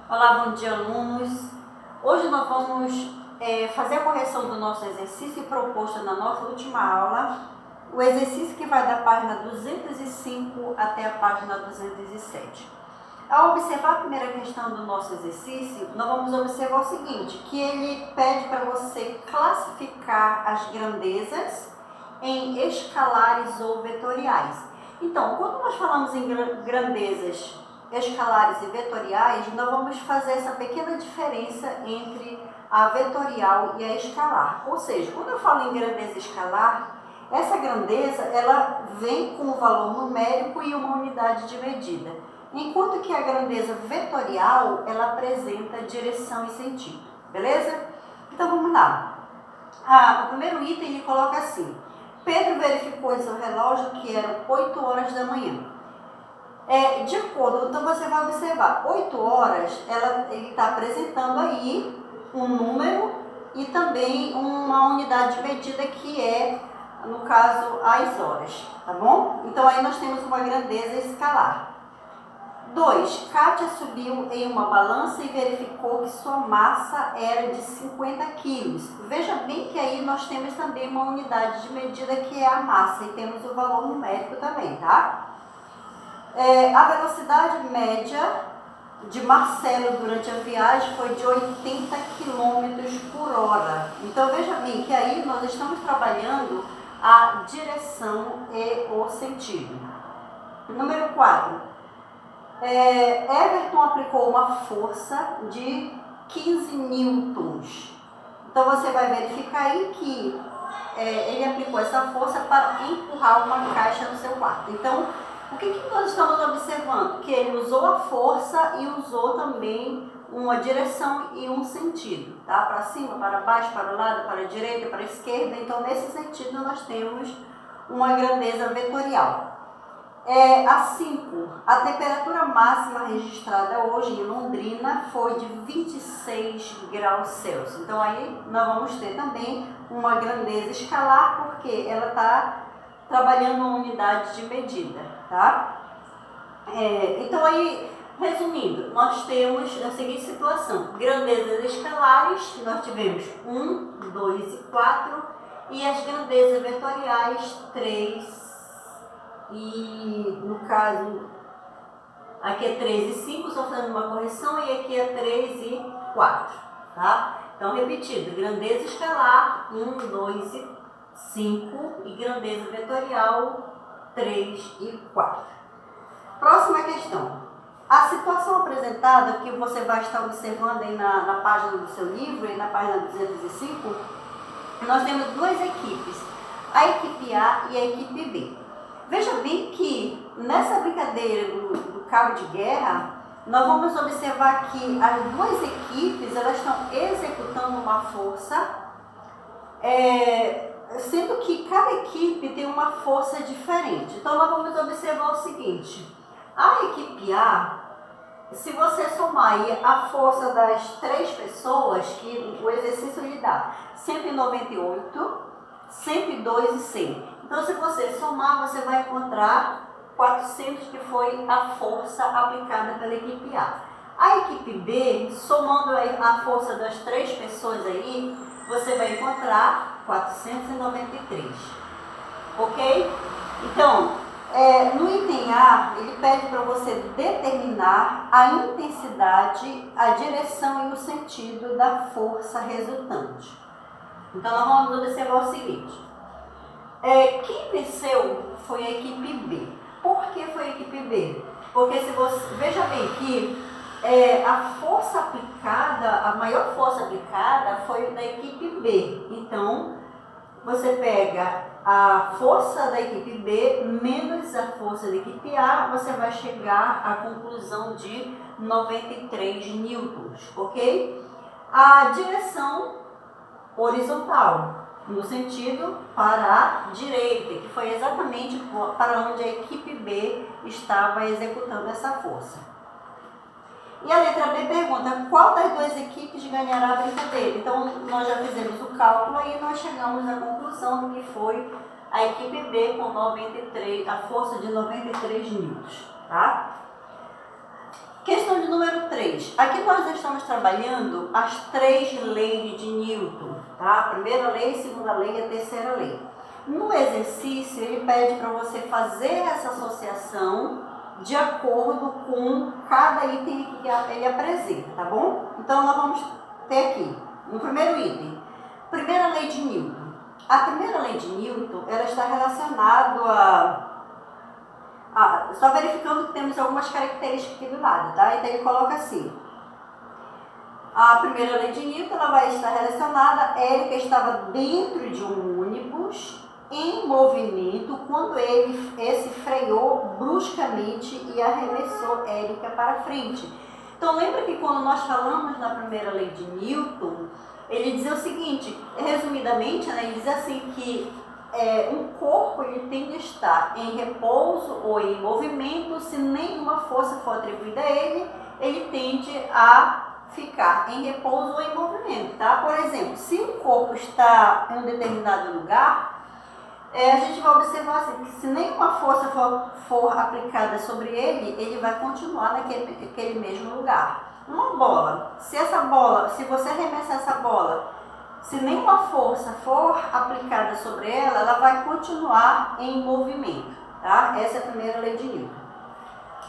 Olá, bom dia, alunos. Hoje nós vamos fazer a correção do nosso exercício proposto na nossa última aula, o exercício que vai da página 205 até a página 207. Ao observar a primeira questão do nosso exercício, nós vamos observar o seguinte, que ele pede para você classificar as grandezas em escalares ou vetoriais. Então, quando nós falamos em grandezas escalares e vetoriais, nós vamos fazer essa pequena diferença entre a vetorial e a escalar. Ou seja, quando eu falo em grandeza escalar, essa grandeza ela vem com um valor numérico e uma unidade de medida. Enquanto que a grandeza vetorial, ela apresenta direção e sentido. Beleza? Então vamos lá. O primeiro item ele coloca assim: Pedro verificou em seu relógio que eram 8 horas da manhã. De acordo, então você vai observar, 8 horas, ele está apresentando aí um número e também uma unidade de medida que é, no caso, as horas, tá bom? Então aí nós temos uma grandeza escalar. 2. Kátia subiu em uma balança e verificou que sua massa era de 50 quilos. Veja bem que aí nós temos também uma unidade de medida que é a massa e temos o valor numérico também, tá? A velocidade média de Marcelo durante a viagem foi de 80 km por hora. Então veja bem que aí nós estamos trabalhando a direção e o sentido. Número 4. Everton aplicou uma força de 15 newtons. Então você vai verificar aí que ele aplicou essa força para empurrar uma caixa no seu quarto. Então, o que nós estamos observando? Que ele usou a força e usou também uma direção e um sentido, tá? Para cima, para baixo, para o lado, para a direita, para a esquerda. Então, nesse sentido, nós temos uma grandeza vetorial. A 5, a temperatura máxima registrada hoje em Londrina foi de 26 graus Celsius. Então, aí nós vamos ter também uma grandeza escalar, porque ela está trabalhando uma unidade de medida, tá? Então, aí, resumindo, nós temos a seguinte situação: grandezas escalares, nós tivemos 1, 2 e 4, e as grandezas vetoriais 3 e, no caso, aqui é 3 e 5, só fazendo uma correção, e aqui é 3 e 4, tá? Então, repetindo, grandeza escalar 1, 2 e 5 e grandeza vetorial 3 e 4. Próxima questão. A situação apresentada, que você vai estar observando aí na página do seu livro, e na página 205, nós temos duas equipes, a equipe A e a equipe B. Veja bem que nessa brincadeira do cabo de guerra, nós vamos observar que as duas equipes elas estão executando uma força, sendo que cada equipe tem uma força diferente. Então, nós vamos observar o seguinte: a equipe A, se você somar aí a força das 3 pessoas, que o exercício lhe dá 198, 102 e 100. Então, se você somar, você vai encontrar 400, que foi a força aplicada pela equipe A. A equipe B, somando a força das 3 pessoas aí, você vai encontrar 493. Ok? Então, no item A, ele pede para você determinar a intensidade, a direção e o sentido da força resultante. Então, nós vamos observar o seguinte: quem venceu foi a equipe B. Por que foi a equipe B? Porque se você veja bem que a força aplicada, a maior força aplicada foi da equipe B. Então, você pega a força da equipe B menos a força da equipe A, você vai chegar à conclusão de 93 newtons, ok? A direção horizontal, no sentido para a direita, que foi exatamente para onde a equipe B estava executando essa força. E a letra B pergunta: qual das duas equipes ganhará a brincadeira? Então, nós já fizemos o cálculo e nós chegamos à conclusão que foi a equipe B com 93, a força de 93 newtons, tá? Questão de número 3. Aqui nós estamos trabalhando as 3 leis de Newton, tá? A primeira lei, a segunda lei e a terceira lei. No exercício, ele pede para você fazer essa associação de acordo com cada item que ele apresenta, tá bom? Então, nós vamos ter aqui, no primeiro item, primeira lei de Newton. A primeira lei de Newton, ela está relacionada só verificando que temos algumas características aqui do lado, tá? Então, ele coloca assim. A primeira lei de Newton, ela vai estar relacionada, Érica estava dentro de um ônibus em movimento quando esse freou bruscamente e arremessou Érica para frente. Então, lembra que quando nós falamos na primeira lei de Newton, ele dizia o seguinte, resumidamente, né, ele diz assim que um corpo ele tem que estar em repouso ou em movimento, se nenhuma força for atribuída a ele tende a ficar em repouso ou em movimento, tá? Por exemplo, se um corpo está em um determinado lugar, a gente vai observar assim, que se nenhuma força for aplicada sobre ele vai continuar naquele mesmo lugar. Uma bola, se você arremessar essa bola, se nenhuma força for aplicada sobre ela vai continuar em movimento, tá? Essa é a primeira lei de Newton.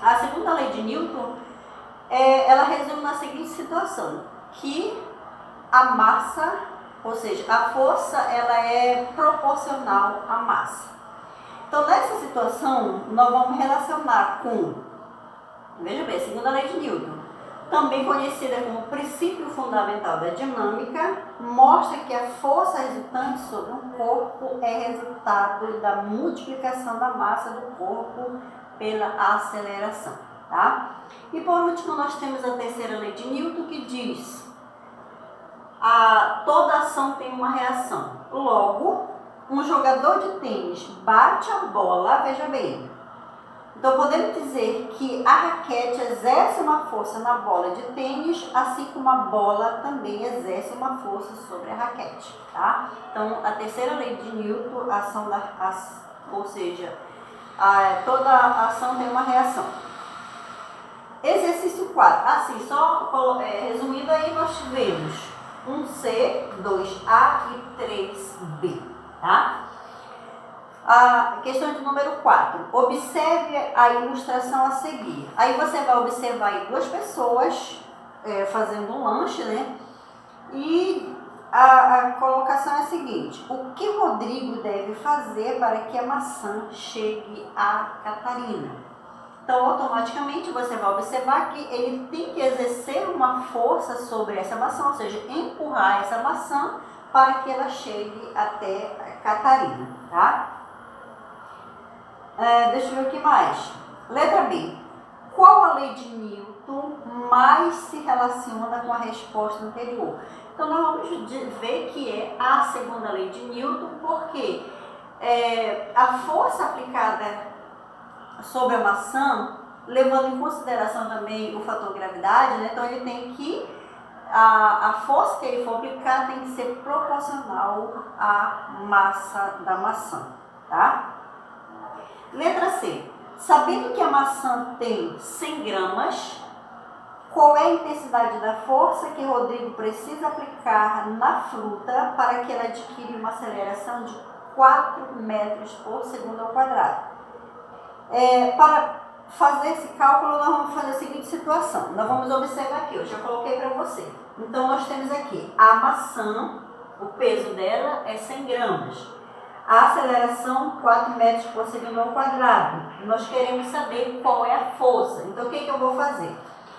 A segunda lei de Newton, ela resume na seguinte situação, que a massa, ou seja, a força, ela é proporcional à massa. Então, nessa situação, nós vamos relacionar com, veja bem, a segunda lei de Newton, também conhecida como princípio fundamental da dinâmica, mostra que a força resultante sobre um corpo é resultado da multiplicação da massa do corpo pela aceleração, tá? E por último, nós temos a terceira lei de Newton, que diz toda ação tem uma reação. Logo, um jogador de tênis bate a bola, veja bem. Então, podemos dizer que a raquete exerce uma força na bola de tênis, assim como a bola também exerce uma força sobre a raquete, tá? Então, a terceira lei de Newton, toda ação tem uma reação. Exercício 4. Assim, só resumindo aí, nós tivemos 1C, 2A e 3B, tá? A questão de número 4. Observe a ilustração a seguir. Aí você vai observar aí 2 pessoas fazendo um lanche, né? E a colocação é a seguinte. O que Rodrigo deve fazer para que a maçã chegue a Catarina? Então, automaticamente, você vai observar que ele tem que exercer uma força sobre essa maçã, ou seja, empurrar essa maçã para que ela chegue até a Catarina, tá? Deixa eu ver o que mais. Letra B. Qual a lei de Newton mais se relaciona com a resposta anterior? Então, nós vamos ver que é a segunda lei de Newton, porque a força aplicada sobre a maçã, levando em consideração também o fator gravidade, né? Então ele tem que, a força que ele for aplicar tem que ser proporcional à massa da maçã, tá? Letra C. Sabendo que a maçã tem 100 gramas, qual é a intensidade da força que Rodrigo precisa aplicar na fruta para que ela adquira uma aceleração de 4 metros por segundo ao quadrado? Para fazer esse cálculo, nós vamos fazer a seguinte situação. Nós vamos observar aqui, eu já coloquei para você. Então, nós temos aqui a maçã, o peso dela é 100 gramas. A aceleração, 4 metros por segundo ao quadrado. Nós queremos saber qual é a força. Então, o que eu vou fazer?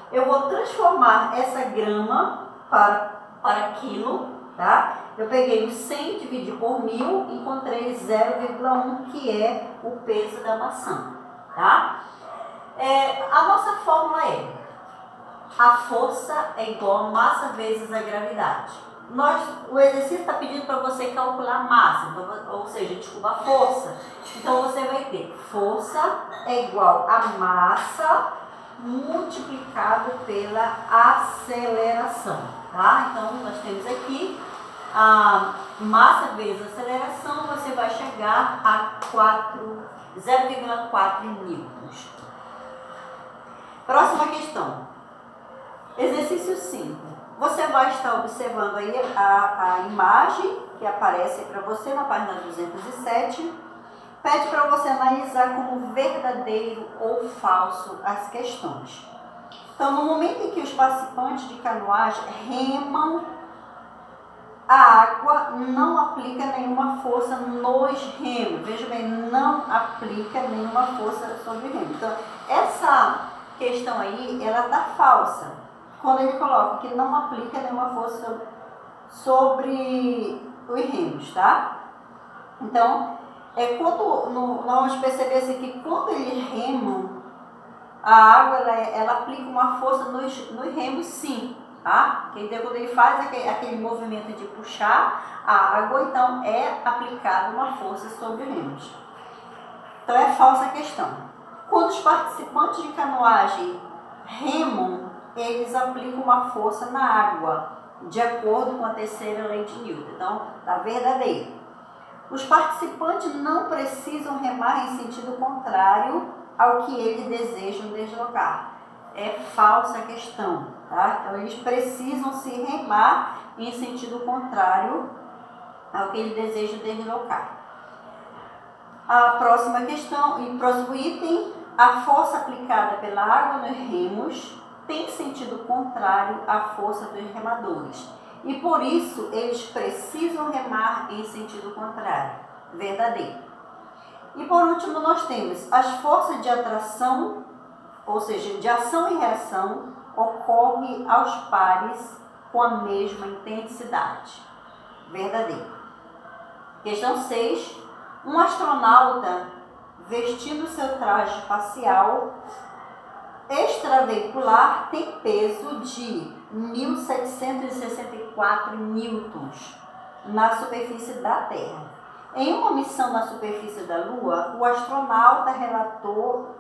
Eu vou transformar essa grama para quilo, tá? Eu peguei o 100, dividi por 1000, encontrei 0,1, que é o peso da maçã, tá? A nossa fórmula é: a força é igual a massa vezes a gravidade. O exercício está pedindo para você calcular a massa, ou seja, desculpa, a força. Então, você vai ter força é igual a massa multiplicado pela aceleração, tá? Então, nós temos aqui a massa vezes a aceleração, você vai chegar a 0,4 newtons. Próxima questão. Exercício 5. Você vai estar observando aí a imagem que aparece para você na página 207. Pede para você analisar como verdadeiro ou falso as questões. Então, no momento em que os participantes de canoagem remam, a água não aplica nenhuma força nos remos. Veja bem, não aplica nenhuma força sobre o remo. Então, essa questão aí, ela está falsa. Quando ele coloca que não aplica nenhuma força sobre os remos, tá? Então, quando nós vamos perceber assim, que quando eles remam, a água ela aplica uma força nos remos, sim, tá? Então, quando ele faz aquele movimento de puxar a água, então é aplicada uma força sobre os remos. Então é falsa a questão. Quando os participantes de canoagem remam, eles aplicam uma força na água, de acordo com a terceira lei de Newton. Então, tá verdadeiro. Os participantes não precisam remar em sentido contrário ao que eles desejam deslocar. É falsa a questão, tá? Então, eles precisam se remar em sentido contrário ao que eles desejam deslocar. A próxima questão, e próximo item, a força aplicada pela água nos remos tem sentido contrário à força dos remadores. E por isso eles precisam remar em sentido contrário. Verdadeiro. E por último nós temos as forças de atração, ou seja, de ação e reação, ocorrem aos pares com a mesma intensidade. Verdadeiro. Questão 6. Um astronauta vestindo seu traje espacial extraveicular tem peso de 1.764 newtons na superfície da Terra. Em uma missão na superfície da Lua, o astronauta relatou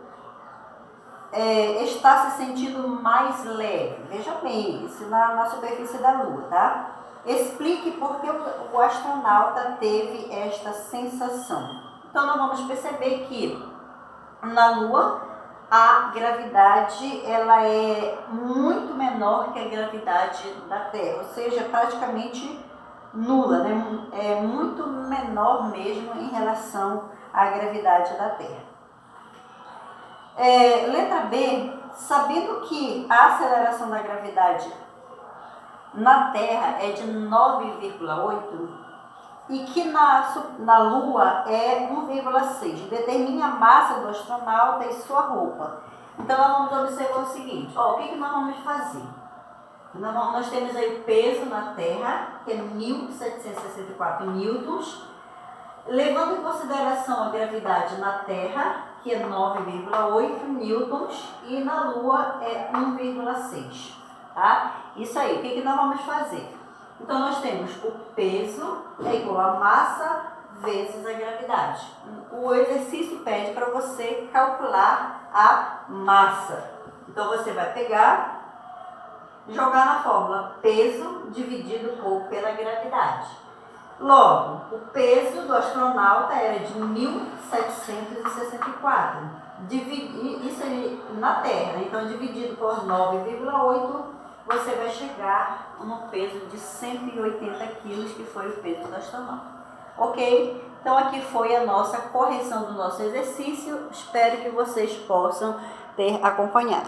estar se sentindo mais leve. Veja bem, isso na superfície da Lua, tá? Explique por que o astronauta teve esta sensação. Então, nós vamos perceber que na Lua a gravidade ela é muito menor que a gravidade da Terra, ou seja, praticamente nula, né? É muito menor mesmo em relação à gravidade da Terra. Letra B, sabendo que a aceleração da gravidade na Terra é de 9,8 e que na Lua é 1,6. Determine a massa do astronauta e sua roupa. Então, nós vamos observar o seguinte. O que nós vamos fazer? Nós temos aí o peso na Terra, que é 1.764 newtons. Levando em consideração a gravidade na Terra, que é 9,8 newtons. E na Lua é 1,6. Tá? Isso aí. O que nós vamos fazer? Então, nós temos o peso é igual a massa vezes a gravidade. O exercício pede para você calcular a massa. Então, você vai pegar, jogar na fórmula peso dividido pela gravidade. Logo, o peso do astronauta era de 1.764. Isso aí na Terra. Então, dividido por 9,8, você vai chegar no peso de 180 quilos, que foi o peso do astronauta. Ok? Então, aqui foi a nossa correção do nosso exercício. Espero que vocês possam ter acompanhado.